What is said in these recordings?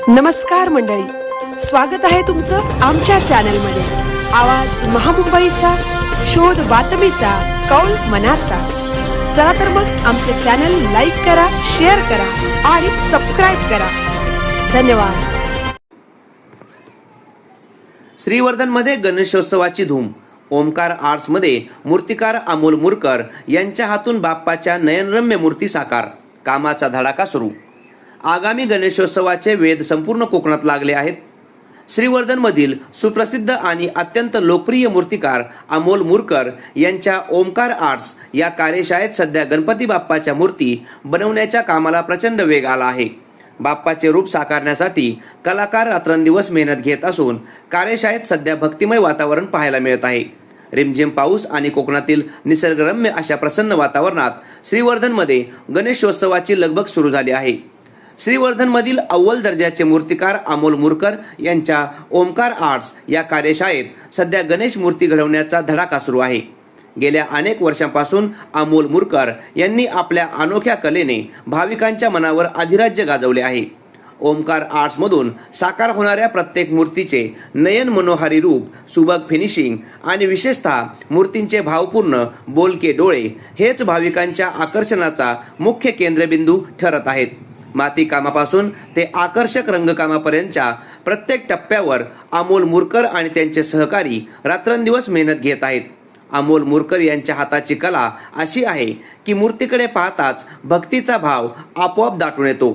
नमस्कार मंडळी, स्वागत आहे तुमचं आमच्या चॅनलमध्ये। आवाज महामुंबईचा, शोध बातमीचा, कौल मनाचा। चला तर मग आमचे चॅनल लाईक करा, शेअर करा आणि सबस्क्राइब करा। धन्यवाद। श्रीवर्धन मध्ये गणेशोत्सवाची धूम। ओमकार आर्ट्स मध्ये मूर्तिकार अमोल मुरकर यांच्या हातून बाप्पाच्या नयनरम्य मूर्ती साकार। कामाचा धडाका सुरू। आगामी गणेशोत्सवाचे वेध संपूर्ण कोकणात लागले आहेत। श्रीवर्धन मधील सुप्रसिद्ध आणि अत्यंत लोकप्रिय मूर्तिकार अमोल मुरकर यांच्या ओमकार आर्ट्स या कार्यशाळेत सध्या गणपती बाप्पाच्या मूर्ती बनवण्याच्या कामाला प्रचंड वेग आला आहे। बाप्पाचे रूप साकारण्यासाठी कलाकार रात्रंदिवस मेहनत घेत असून कार्यशाळेत सध्या भक्तिमय वातावरण पाहायला मिळत आहे। रिमझिम पाऊस आणि कोकणातील निसर्गरम्य अशा प्रसन्न वातावरणात श्रीवर्धनमध्ये गणेशोत्सवाची लगबग सुरू झाली आहे। श्रीवर्धन मधील अव्वल दर्जाचे मूर्तिकार अमोल मुरकर यांच्या ओमकार आर्ट्स या कार्यशाळेत सध्या गणेश मूर्ती घडवण्याचा धडाका सुरू आहे। गेल्या अनेक वर्षांपासून अमोल मुरकर यांनी आपल्या अनोख्या कलेने भाविकांच्या मनावर अधिराज्य गाजवले आहे। ओमकार आर्ट्समधून साकार होणाऱ्या प्रत्येक मूर्तीचे नयन मनोहारी रूप, सुबक फिनिशिंग आणि विशेषतः मूर्तींचे भावपूर्ण बोलके डोळे हेच भाविकांच्या आकर्षणाचा मुख्य केंद्रबिंदू ठरत आहेत। माती कामापासून ते आकर्षक रंगकामापर्यंतच्या प्रत्येक टप्प्यावर अमोल मुरकर आणि त्यांचे सहकारी रात्रंदिवस मेहनत घेत आहेत। अमोल मुरकर यांच्या हाताची कला अशी आहे की मूर्तीकडे पाहताच भक्तीचा भाव आपोआप दाटून येतो।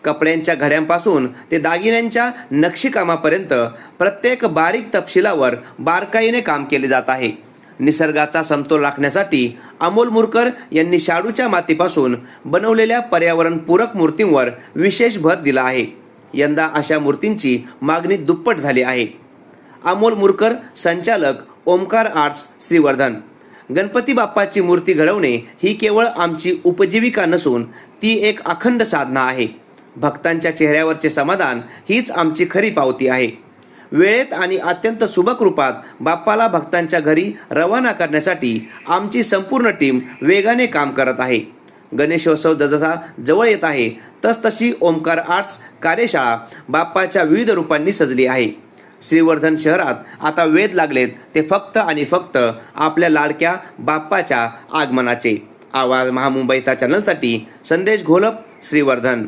कपड्यांच्या घड्यांपासून ते दागिन्यांच्या नक्षीकामापर्यंत प्रत्येक बारीक तपशिलावर बारकाईने काम केले जात आहे। निसर्गाचा समतोल राखण्यासाठी अमोल मुरकर यांनी शाडूच्या मातीपासून बनवलेल्या पर्यावरणपूरक मूर्तींवर विशेष भर दिला आहे। यंदा अशा मूर्तींची मागणी दुप्पट झाली आहे। अमोल मुरकर, संचालक, ओमकार आर्ट्स, श्रीवर्धन। गणपती बाप्पाची मूर्ती घडवणे ही केवळ आमची उपजीविका नसून ती एक अखंड साधना आहे। भक्तांच्या चेहऱ्यावरचे समाधान हीच आमची खरी पावती आहे। वेळेत आणि अत्यंत सुबक रूपात बाप्पाला भक्तांच्या घरी रवाना करण्यासाठी आमची संपूर्ण टीम वेगाने काम करत आहे। गणेशोत्सव जसा जवळ येत आहे तसतशी ओमकार आर्ट्स कार्यशाळा बाप्पाच्या विविध रूपांनी सजली आहे। श्रीवर्धन शहरात आता वेध लागलेत ते फक्त आणि फक्त आपल्या लाडक्या बाप्पाच्या आगमनाचे। आवाज महामुंबईचा चॅनलसाठी संदेश घोलप, श्रीवर्धन।